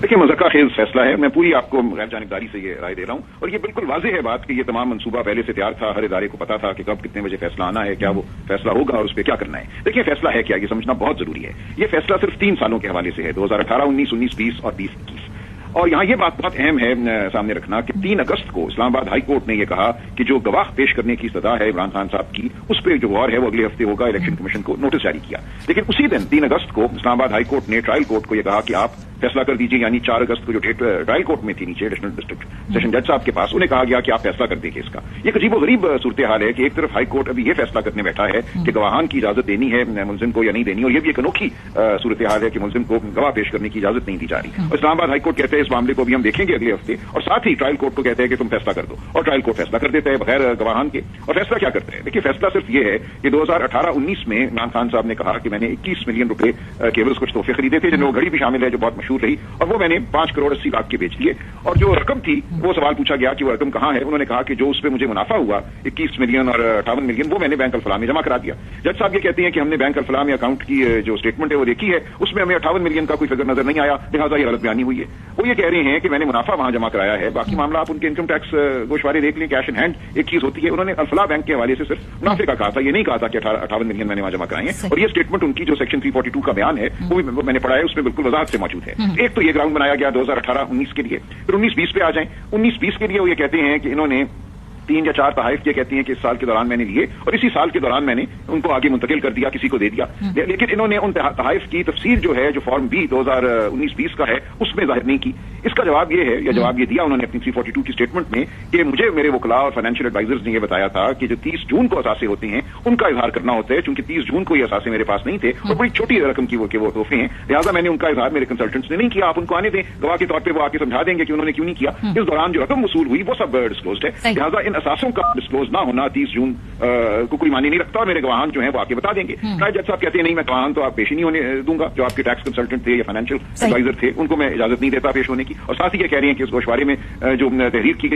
देखिए, मज़ाक़ा खेज फैसला है। मैं पूरी आपको गैर जानिबदारी से ये राय दे रहा हूँ और ये बिल्कुल वाज़ेह है बात कि ये तमाम मंसूबा पहले से तैयार था। हर इदारे को पता था कि कब कितने बजे फैसला आना है, क्या वो फैसला होगा और उस पर क्या करना है। देखिए, फैसला है क्या, ये समझना बहुत जरूरी है। ये फैसला सिर्फ 3 सालों के हवाले से है, 2018, 19, 19, 20 और 20-21। और यहाँ ये बात बहुत अहम है सामने रखना कि 3 अगस्त को इस्लामाबाद हाई कोर्ट ने यह कहा कि जो गवाह पेश करने की सजा है इमरान खान साहब की, उस पर जो गौर है वो अगले हफ्ते होगा। इलेक्शन कमीशन को नोटिस जारी किया, लेकिन उसी दिन 3 अगस्त को इस्लामाबाद हाई कोर्ट ने ट्रायल कोर्ट को यह कहा कि आप फैसला कर दीजिए। यानी 4 अगस्त को जो डेट ट्रायल कोर्ट में थी नीचे एडिशनल डिस्ट्रिक्ट सेशन जज साहब के पास, उन्हें कहा गया कि आप फैसला कर देंगे इसका। ये अजीब गरीब सूरत हाल है कि एक तरफ हाई कोर्ट अभी ये फैसला करने बैठा है कि गवाहान की इजाजत देनी है मुलजिम को या नहीं देनी, और ये भी एक अनोखी सूरत हाल है कि मुलजिम को गवाह पेश करने की इजाजत नहीं दी जा रही। और इस्लामाबाद हाई कोर्ट कहते हैं इस मामले को भी हम देखेंगे अगले हफ्ते, और साथ ही ट्रायल कोर्ट को कहते हैं कि तुम फैसला कर दो, और ट्रायल कोर्ट फैसला कर देता है बगैर गवाहान के। और फैसला क्या करते हैं? देखिए, फैसला सिर्फ ये है कि 2018-19 में इमरान खान साहब ने कहा कि मैंने 21 मिलियन रुपए केवल्स कुछ तोहफे खरीदे थे, जिनमें वो घड़ी भी शामिल है जो बहुत मशहूर रही, और वो मैंने 5 करोड़ 80 लाख के बेच दिए। और जो रकम थी, वो सवाल पूछा गया कि वो रकम कहां है। उन्होंने कहा कि जो उस पर मुझे मुनाफा हुआ 21 मिलियन और 58 मिलियन, वो मैंने बैंक अल फलाह में जमा करा दिया। जज साहब ये कहते हैं कि हमने बैंक अल फलाह में अकाउंट की जो स्टेटमेंट है वो देखी है, उसमें हमें 58 मिलियन का कोई फिगर नजर नहीं आया, लिहाजा ये गलत बयानी हुई है। वो ये कह रहे हैं कि मैंने मुनाफा वहां जमा कराया है, बाकी मामला आप उनके इनकम टैक्स गोशवारे देख लें, कैश इन हैंड एक चीज होती है। उन्होंने अल फलाह बैंक के हवाले से सिर्फ मुनाफे का कहा था, ये नहीं कहा था कि 58 मिलियन मैंने वहां जमा कराए हैं। और ये स्टेटमेंट उनकी जो सेक्शन 342 का बयान है वो भी मैंने पढ़ा है, उसमें बिल्कुल वजाहत से मौजूद है। एक तो ये ग्राउंड बनाया गया 2018-19 के लिए। फिर 19-20 पे आ जाएं। 19-20 के लिए वो ये कहते हैं कि इन्होंने 3 या 4 तहाइफ ये कहती हैं कि इस साल के दौरान मैंने लिए और इसी साल के दौरान मैंने उनको आगे मुंतकिल कर दिया, किसी को दे दिया। लेकिन इन्होंने उन तहाइफ की तफसीर जो है, जो फॉर्म बी 2019-20 का है, उसमें जाहिर नहीं की। इसका जवाब ये है, या जवाब ये दिया उन्होंने अपनी 342 की स्टेटमेंट में कि मुझे मेरे वकला और फाइनेंशियल एडवाइजर्स ने यह बताया था कि जो 30 जून को असासे होते हैं उनका इजहार करना होता है। चूंकि 30 जून को ये असासे मेरे पास नहीं थे और बड़ी छोटी रकम की वो तोहफे हैं, लिहाजा मैंने उनका इजहार मेरे कंसल्टेंट्स ने नहीं किया। आप उनको आने दें, गवाह के तौर पर वो आके समझा देंगे कि उन्होंने क्यों नहीं किया। इस दौरान जो रकम वसूल हुई वो सब डिस्क्लोज्ड है, लिहाजा इन असासों का डिस्क्लोज ना होना 30 जून को कोई मानी नहीं रखता। और मेरे गवाहान जो हैं वो आके बता देंगे। ट्रायल जज साहब कहते हैं नहीं, मैं गवाहान तो आप पेश ही नहीं होने दूंगा। जो आपके टैक्स कंसल्टेंट थे या फाइनेंशियल एडवाइजर थे, उनको मैं इजाजत नहीं देता पेश होने की। और साथ ही ये कह रही हैं कि उस गोशवारे में जो तहरीर की